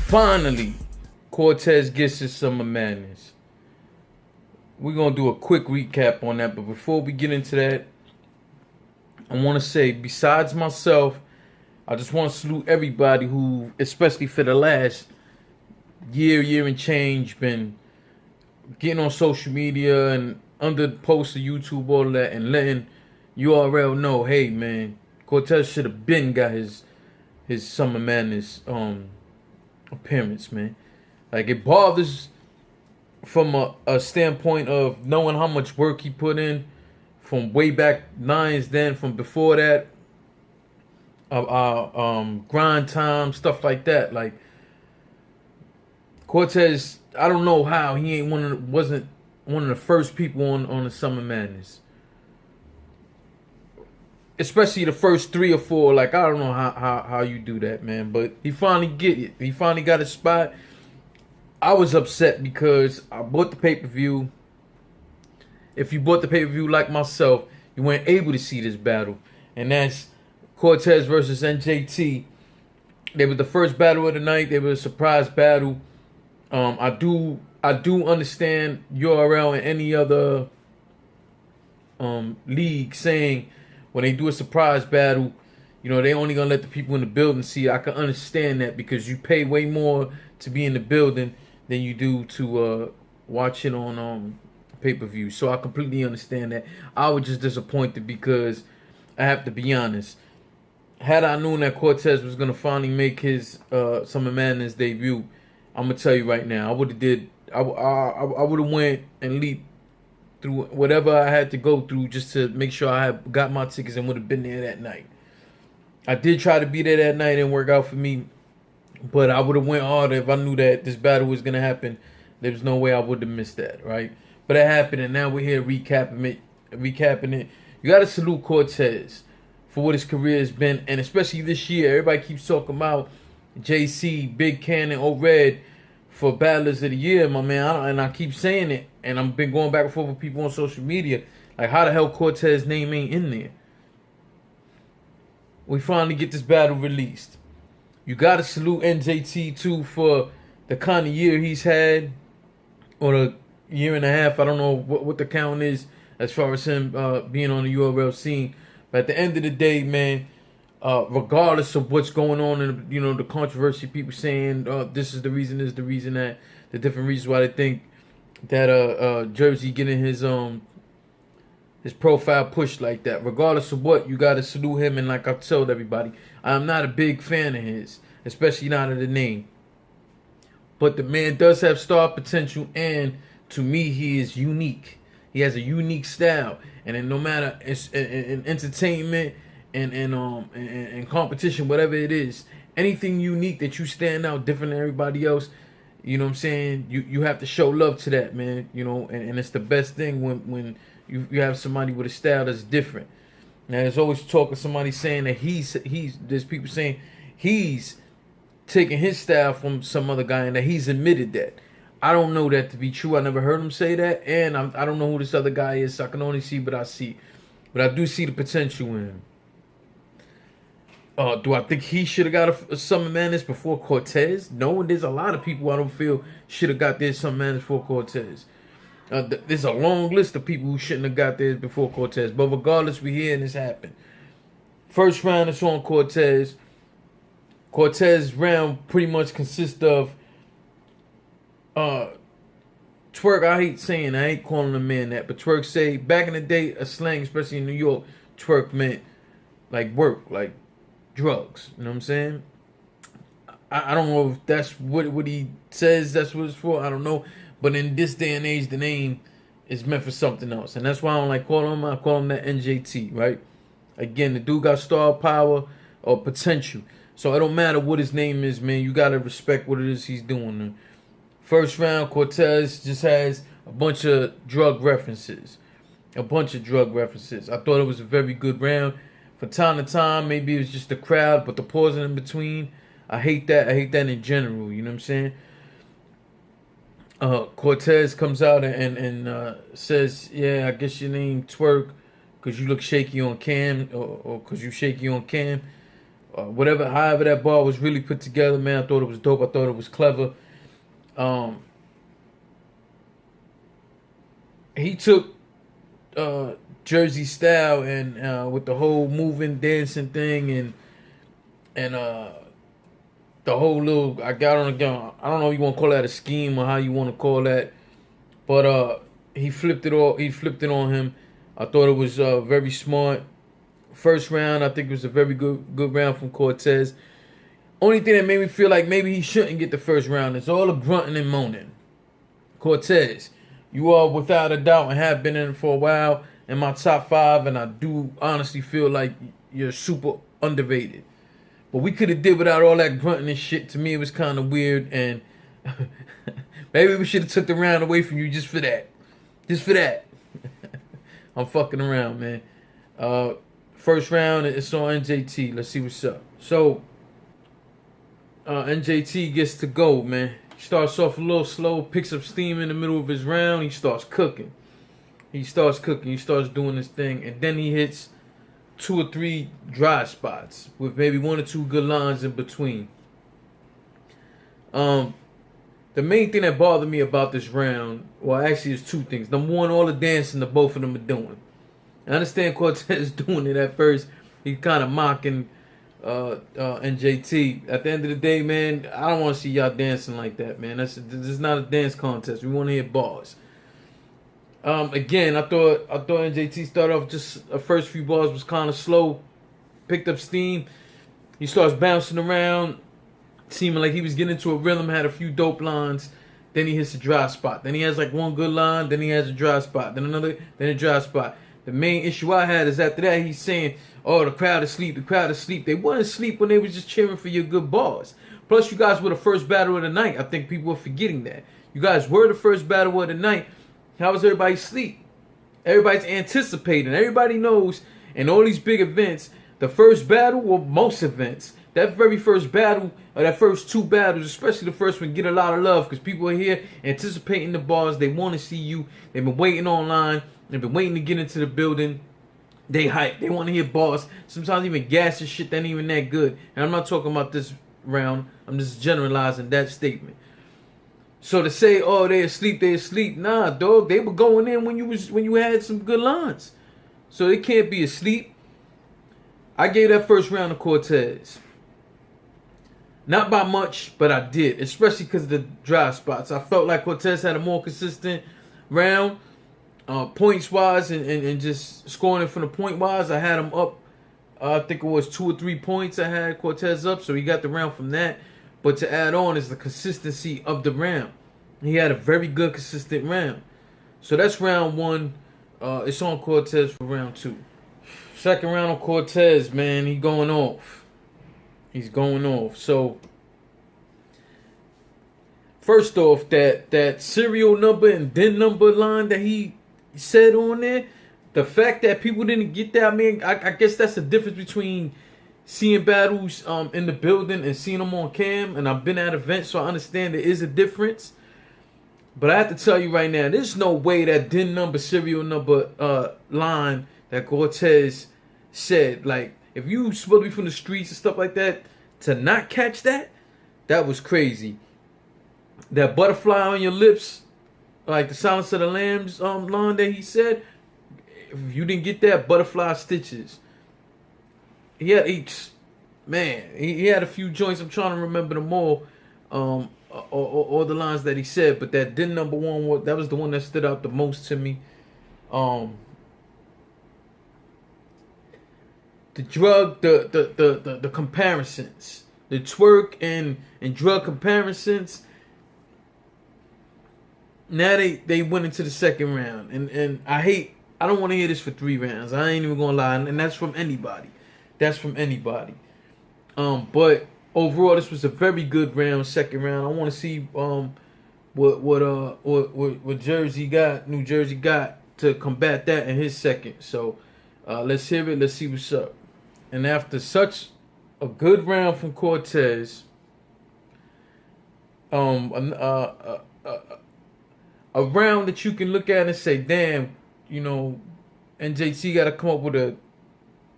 Finally, Cortez gets his Summer Madness. We're going to do a quick recap on that, but before we get into that, I want to say, besides myself, I just want to salute everybody who, especially for the last year and change, been getting on social media and under posts of YouTube, all of that, and letting URL know, hey man, Cortez should have been got his Summer Madness appearance, man. Like, it bothers from a standpoint of knowing how much work he put in from way back nines, then from before that, grind time, stuff like that. Like, Cortez, I don't know how he wasn't one of the first people on the Summer Madness, especially the first 3 or 4. Like, I don't know how you do that, man. But he finally get it. He finally got a spot. I was upset because I bought the pay-per-view. If you bought the pay-per-view like myself, you weren't able to see this battle. And that's Cortez versus NJT. They were the first battle of the night. They were a surprise battle. I do understand URL and any other league saying when they do a surprise battle, you know, they only gonna let the people in the building see. I can understand that because you pay way more to be in the building than you do to watch it on pay-per-view. So I completely understand that. I was just disappointed because I have to be honest. Had I known that Cortez was gonna finally make his Summer Madness debut, I'm gonna tell you right now, I would have went and leaped through whatever I had to go through just to make sure I had got my tickets and would have been there that night. I did try to be there that night and work out for me, but I would have went harder if I knew that this battle was gonna happen. There was no way I would have missed that, right? But it happened, and now we're here recapping it. You gotta salute Cortez for what his career has been, and especially this year. Everybody keeps talking about JC, Big Cannon, O-Red for Battlers of the Year, my man. And I keep saying it, and I've been going back and forth with people on social media. Like, how the hell Cortez's name ain't in there? We finally get this battle released. You gotta salute NJT too for the kind of year he's had, or the year and a half. I don't know what the count is as far as him being on the URL scene. But at the end of the day, man, regardless of what's going on and, you know, the controversy, people saying this is the reason, that, the different reasons why they think that JERZY getting his profile pushed like that. Regardless of what, you gotta salute him. And like I've told everybody, I'm not a big fan of his, especially not of the name. But the man does have star potential, and to me, he is unique. He has a unique style, and no matter in entertainment and competition, whatever it is, anything unique that you stand out different than everybody else, you know what I'm saying? You have to show love to that, man. You know, and it's the best thing when you have somebody with a style that's different. Now, there's always talk of somebody saying that there's people saying he's taking his style from some other guy and that he's admitted that. I don't know that to be true. I never heard him say that, and I don't know who this other guy is, so I can only see what I see. But I do see the potential in him. Do I think he should have got a Summer Madness before Cortez? No, and there's a lot of people I don't feel should have got their Summer Madness before Cortez. There's a long list of people who shouldn't have got theirs before Cortez. But regardless, we're here and this happened. First round is on Cortez. Cortez round pretty much consists of TWORK. I hate saying, I ain't calling a man that, but TWORK say back in the day, a slang, especially in New York, TWORK meant like work, like drugs. You know what I'm saying? I don't know if that's what he says that's what it's for. I don't know. But in this day and age, the name is meant for something else. And that's why I don't like calling him. I call him that NJT, right? Again, the dude got star power or potential. So it don't matter what his name is, man. You got to respect what it is he's doing. First round, Cortez just has a bunch of drug references. I thought it was a very good round. From time to time, maybe it was just the crowd, but the pausing in between, I hate that. I hate that in general. You know what I'm saying? Cortez comes out and says, yeah, I guess your name TWORK because you look shaky on cam, or because you shaky on cam. whatever, however that bar was really put together, man. I thought it was dope. I thought it was clever. He took Jersey style and with the whole moving, dancing thing and the whole little, I got on again. I don't know if you want to call that a scheme or how you want to call that, but he flipped it all. He flipped it on him. I thought it was very smart. First round, I think it was a very good round from Cortez. Only thing that made me feel like maybe he shouldn't get the first round is all the grunting and moaning. Cortez, you are without a doubt and have been in for a while in my top 5, and I do honestly feel like you're super underrated. But we could have did without all that grunting and shit. To me, it was kind of weird, and maybe we should have took the round away from you just for that. Just for that. I'm fucking around, man. First round, it's on NJT. Let's see what's up. So, NJT gets to go, man. He starts off a little slow, picks up steam in the middle of his round. He starts cooking. He starts doing his thing, and then he hits 2 or 3 dry spots with maybe 1 or 2 good lines in between. The main thing that bothered me about this round, well, actually, is 2 things. Number 1, all the dancing that both of them are doing. I understand Cortez doing it at first. He's kind of mocking NJT. At the end of the day, man, I don't want to see y'all dancing like that, man. This is not a dance contest. We want to hear bars. Again, I thought NJT started off just the first few bars was kind of slow, picked up steam. He starts bouncing around, seeming like he was getting into a rhythm, had a few dope lines. Then he hits a dry spot. Then he has like 1 good line. Then he has a dry spot. Then another. Then a dry spot. The main issue I had is after that he's saying, "Oh, the crowd is asleep. The crowd is asleep." They weren't asleep when they was just cheering for your good bars. Plus, you guys were the first battle of the night. I think people are forgetting that. You guys were the first battle of the night. How was everybody asleep? Everybody's anticipating. Everybody knows in all these big events, the first battle, or most events, that very first battle, or that first 2 battles, especially the first one, get a lot of love because people are here anticipating the bars. They want to see you. They've been waiting online. They've been waiting to get into the building. They hype. They want to hear bars. Sometimes even gas and shit that ain't even that good. And I'm not talking about this round. I'm just generalizing that statement. So to say, "Oh, they asleep," nah, dog. They were going in when you had some good lines. So they can't be asleep. I gave that first round to Cortez. Not by much, but I did, especially because of the dry spots. I felt like Cortez had a more consistent round. Points wise and just scoring it from the point wise, I had him up. I think it was 2 or 3 points. I had Cortez up, so he got the round from that. But to add on is the consistency of the round. He had a very good consistent round. So that's round 1. It's on Cortez for round 2. Second round on Cortez, man. He's going off. So first off, that serial number and DIN number line that he said on there, the fact that people didn't get that, I mean, I guess that's the difference between seeing battles in the building and seeing them on cam. And I've been at events, so I understand there is a difference. But I have to tell you right now, there's no way that DIN number, serial number line that Cortez said, like, if you supposed to be from the streets and stuff like that, to not catch that, that was crazy. That butterfly on your lips, like the Silence of the Lambs line that he said, if you didn't get that, butterfly stitches. He had he had a few joints. I'm trying to remember them all, or the lines that he said. But that DIN number 1, that was the one that stood out the most to me. The drug, the comparisons, the twerk and drug comparisons. Now they went into the second round, and I don't want to hear this for 3 rounds. I ain't even gonna lie, and that's from anybody. But overall, this was a very good round, second round. I want to see what New Jersey got to combat that in his second. So let's hear it. Let's see what's up. And after such a good round from Cortez, a round that you can look at and say, damn, you know, NJT got to come up with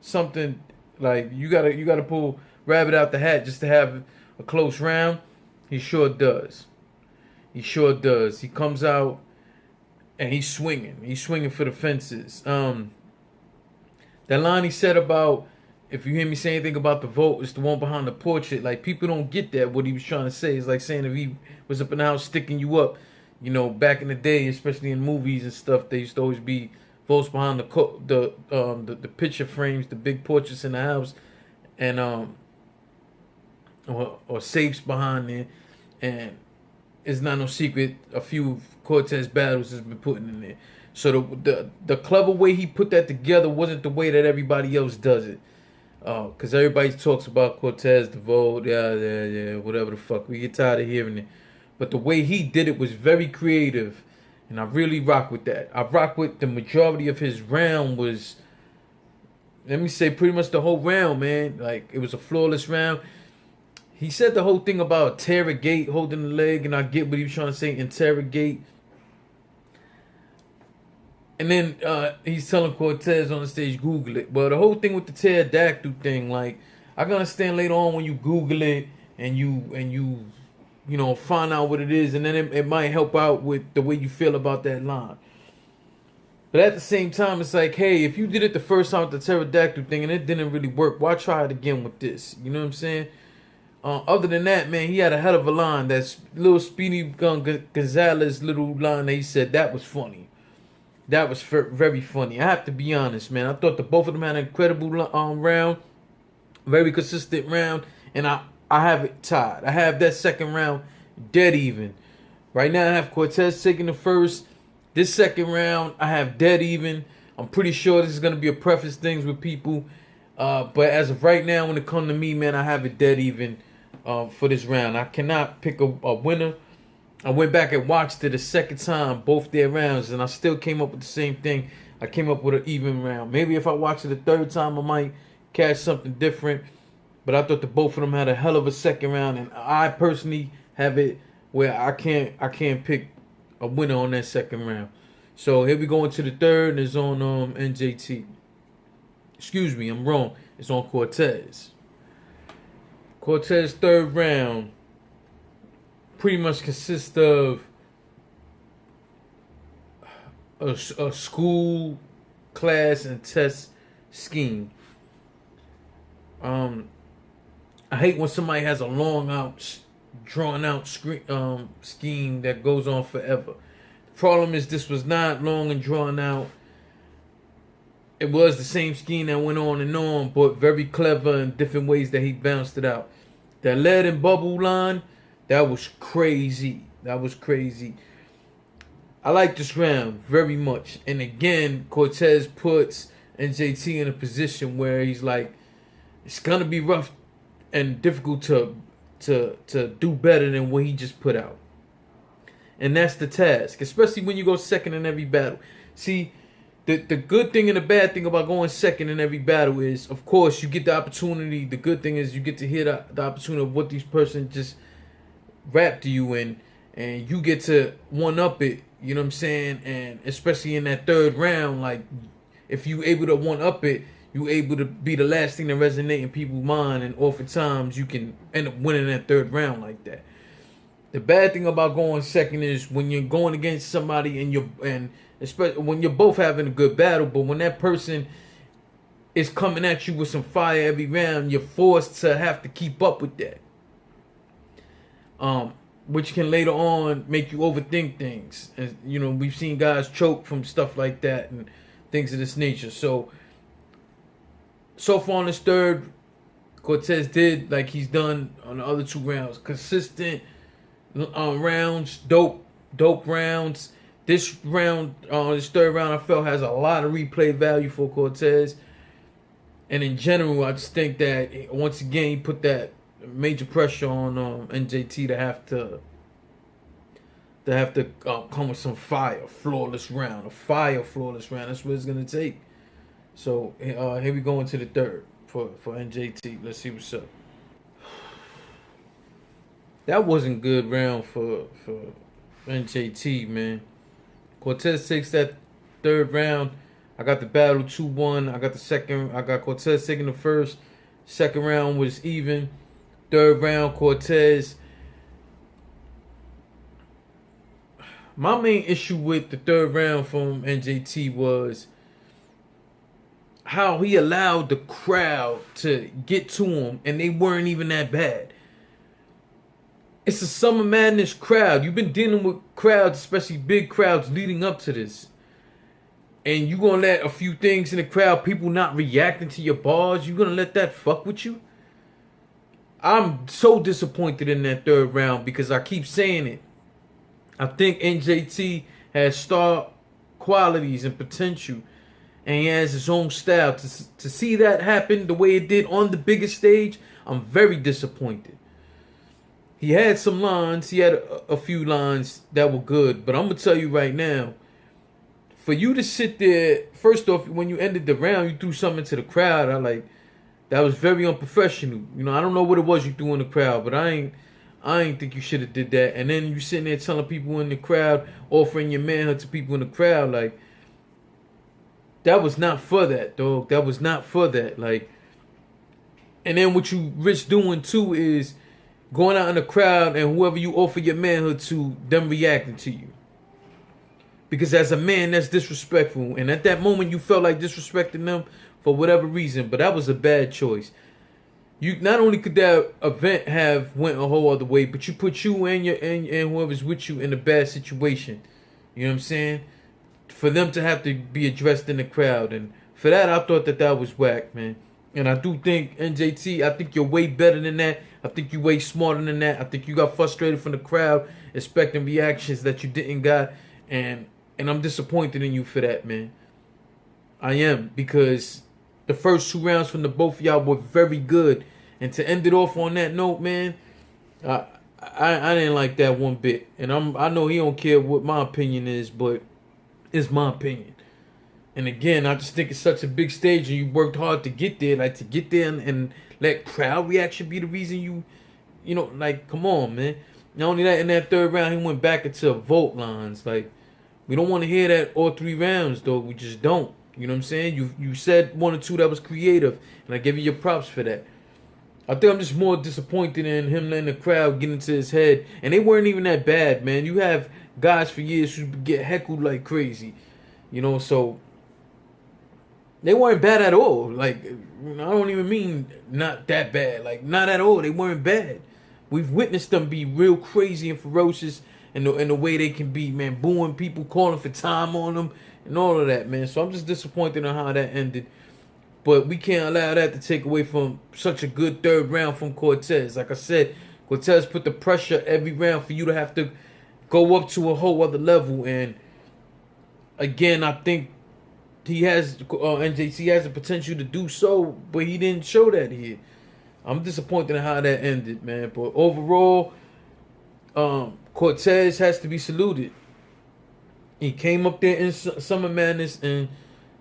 something like you gotta rabbit out the hat just to have a close round? He sure does. He sure does. He comes out and he's swinging. He's swinging for the fences. That line he said about, if you hear me say anything about the vote, it's the one behind the portrait. Like, people don't get that, what he was trying to say. It's like saying if he was up in the house sticking you up, you know, back in the day, especially in movies and stuff, there used to always be votes behind the picture frames, the big portraits in the house, and or safes behind there. And it's not no secret, a few Cortez battles has been put in there. So the clever way he put that together wasn't the way that everybody else does it. Because everybody talks about Cortez, the vote, yeah, whatever the fuck. We get tired of hearing it. But the way he did it was very creative. And I really rock with that. I rock with the majority of his round was, let me say, pretty much the whole round, man. Like, it was a flawless round. He said the whole thing about interrogate, holding the leg, and I get what he was trying to say, interrogate. And then he's telling Cortez on the stage, Google it. Well, the whole thing with the pterodactyl thing, like, I can understand later on when you Google it and you know, find out what it is, and then it might help out with the way you feel about that line. But at the same time, it's like, hey, if you did it the first time with the pterodactyl thing and it didn't really work, why try it again with this? You know what I'm saying? Other than that, man, he had a hell of a line. That little Speedy Gonzalez little line that he said, that was funny. That was very funny. I have to be honest, man. I thought the both of them had an incredible round. Very consistent round. And I have it tied. I have that second round dead even. Right now I have Cortez taking the first. This second round I have dead even. I'm pretty sure this is going to be a preface things with people. But as of right now, when it comes to me, man, I have it dead even for this round. I cannot pick a winner. I went back and watched it a second time, both their rounds, and I still came up with the same thing. I came up with an even round. Maybe if I watch it a third time, I might catch something different. But I thought the both of them had a hell of a second round, and I personally have it where I can't pick a winner on that second round. So here we go into the third, and it's on NJT. Excuse me, I'm wrong. It's on Cortez. Cortez third round pretty much consists of a school class and test scheme. I hate when somebody has a drawn out scheme that goes on forever. The problem is this was not long and drawn out. It was the same scheme that went on and on, but very clever in different ways that he bounced it out. That lead and bubble line, that was crazy. That was crazy. I like this round very much. And again, Cortez puts NJT in a position where he's like, it's gonna be rough and difficult to do better than what he just put out. And that's the task, especially when you go second in every battle. See, the good thing and the bad thing about going second in every battle is, of course, you get the opportunity. The good thing is you get to hear the opportunity of what these person just rap to you in, and you get to one-up it, you know what I'm saying? And especially in that third round, like, if you able to one-up it, you able to be the last thing to resonate in people's mind, and oftentimes you can end up winning that third round like that. The bad thing about going second is when you're going against somebody and especially when you're both having a good battle, but when that person is coming at you with some fire every round, you're forced to have to keep up with that. Which can later on make you overthink things. And, you know, we've seen guys choke from stuff like that and things of this nature. So far on this third, Cortez did like he's done on the other two rounds. Consistent rounds, dope rounds. This round, this third round, I felt has a lot of replay value for Cortez. And in general, I just think that once again he put that major pressure on NJT to have to come with some fire, flawless round. That's what it's gonna take. So here we go into the third for NJT. Let's see what's up. That wasn't good round for NJT, man. Cortez takes that third round. I got the battle 2-1. I got the second. I got Cortez taking the first. Second round was even. Third round, Cortez. My main issue with the third round from NJT was how he allowed the crowd to get to him, and they weren't even that bad. It's a Summer Madness crowd. You've been dealing with crowds, especially big crowds, leading up to this. And you gonna let a few things in the crowd, people not reacting to your bars, you gonna let that fuck with you? I'm so disappointed in that third round because I keep saying it. I think NJT has star qualities and potential, and he has his own style. To see that happen the way it did on the biggest stage, I'm very disappointed. He had some lines. He had a few lines that were good. But I'm going to tell you right now, for you to sit there, first off, when you ended the round, you threw something to the crowd. That was very unprofessional. You know, I don't know what it was you threw in the crowd, but I ain't think you should have did that. And then you sitting there telling people in the crowd, offering your manhood to people in the crowd, like, that was not for that, dog. That was not for that. Like, and then what you risk doing too is going out in the crowd and whoever you offer your manhood to, them reacting to you. Because as a man, that's disrespectful. And at that moment, you felt like disrespecting them for whatever reason. But that was a bad choice. You not only could that event have went a whole other way, but you put you and your and whoever's with you in a bad situation. You know what I'm saying? For them to have to be addressed in the crowd, and for that, I thought that was whack, man. And I do think NJT, I think you're way better than that. I think you're way smarter than that. I think you got frustrated from the crowd, expecting reactions that you didn't got, and I'm disappointed in you for that, man. I am, because the first two rounds from the both of y'all were very good, and to end it off on that note, man, I didn't like that one bit. And I know he don't care what my opinion is, but it's my opinion. And again, I just think it's such a big stage, and you worked hard to get there. Like, to get there and let crowd reaction be the reason you know, like, come on, man. Not only that, in that third round, he went back into vote lines. Like, we don't want to hear that all three rounds, though. We just don't. You know what I'm saying? You said one or two that was creative, and I give you your props for that. I think I'm just more disappointed in him letting the crowd get into his head. And they weren't even that bad, man. You have guys for years who get heckled like crazy. You know, so they weren't bad at all. Like, I don't even mean not that bad. Like, not at all. They weren't bad. We've witnessed them be real crazy and ferocious in the way they can be, man. Booing people, calling for time on them, and all of that, man. So I'm just disappointed in how that ended. But we can't allow that to take away from such a good third round from Cortez. Like I said, Cortez put the pressure every round for you to have to go up to a whole other level. And again, I think he has, NJT has the potential to do so, but he didn't show that here. I'm disappointed in how that ended, man. But overall, Cortez has to be saluted. He came up there in Summer Madness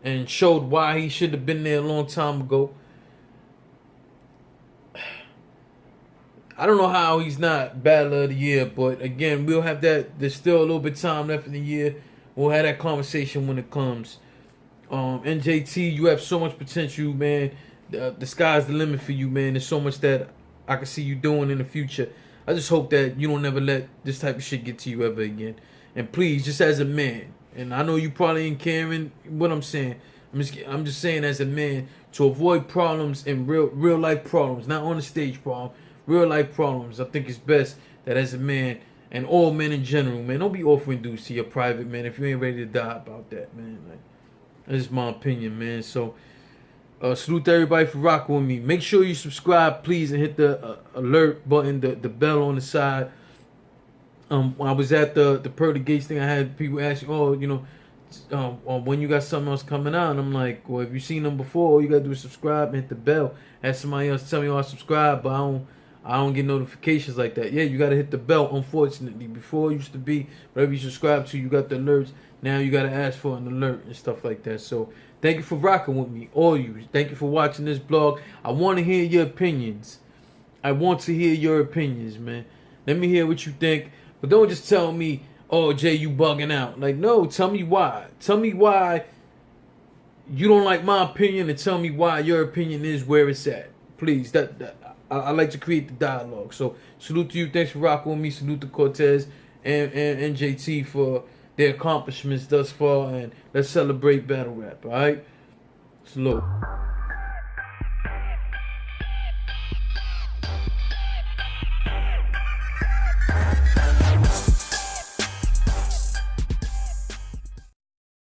and showed why he should have been there a long time ago. I don't know how he's not Battler of the Year, but again, we'll have that. There's still a little bit of time left in the year. We'll have that conversation when it comes. NJT, you have so much potential, man. The sky's the limit for you, man. There's so much that I can see you doing in the future. I just hope that you don't ever let this type of shit get to you ever again. And please, just as a man, and I know you probably ain't caring what I'm saying. I'm just saying as a man, to avoid problems and real life problems, not on the stage problem, real life problems. I think it's best that as a man, and all men in general, man, don't be offering dudes to your private man if you ain't ready to die about that, man. Like, that's my opinion, man. So, salute to everybody for rocking with me. Make sure you subscribe, please, and hit the alert button, the bell on the side. When I was at the Pearly Gates thing, I had people asking, oh, you know, when you got something else coming out. And I'm like, well, if you've seen them before, all you gotta do is subscribe and hit the bell. Have somebody else tell me, oh, I subscribe, but I don't get notifications like that. Yeah, you gotta hit the bell, unfortunately. Before it used to be, whatever you subscribe to, you got the alerts. Now you gotta ask for an alert and stuff like that. So thank you for rocking with me, all you. Thank you for watching this blog. I want to hear your opinions. I want to hear your opinions, man. Let me hear what you think. But don't just tell me, oh, Jay, you bugging out. Like, no, tell me why. Tell me why you don't like my opinion, and tell me why your opinion is where it's at. please. I like to create the dialogue. So salute to you. Thanks for rocking with me. Salute to Cortez and JT for their accomplishments thus far. And let's celebrate battle rap. All right. Salute.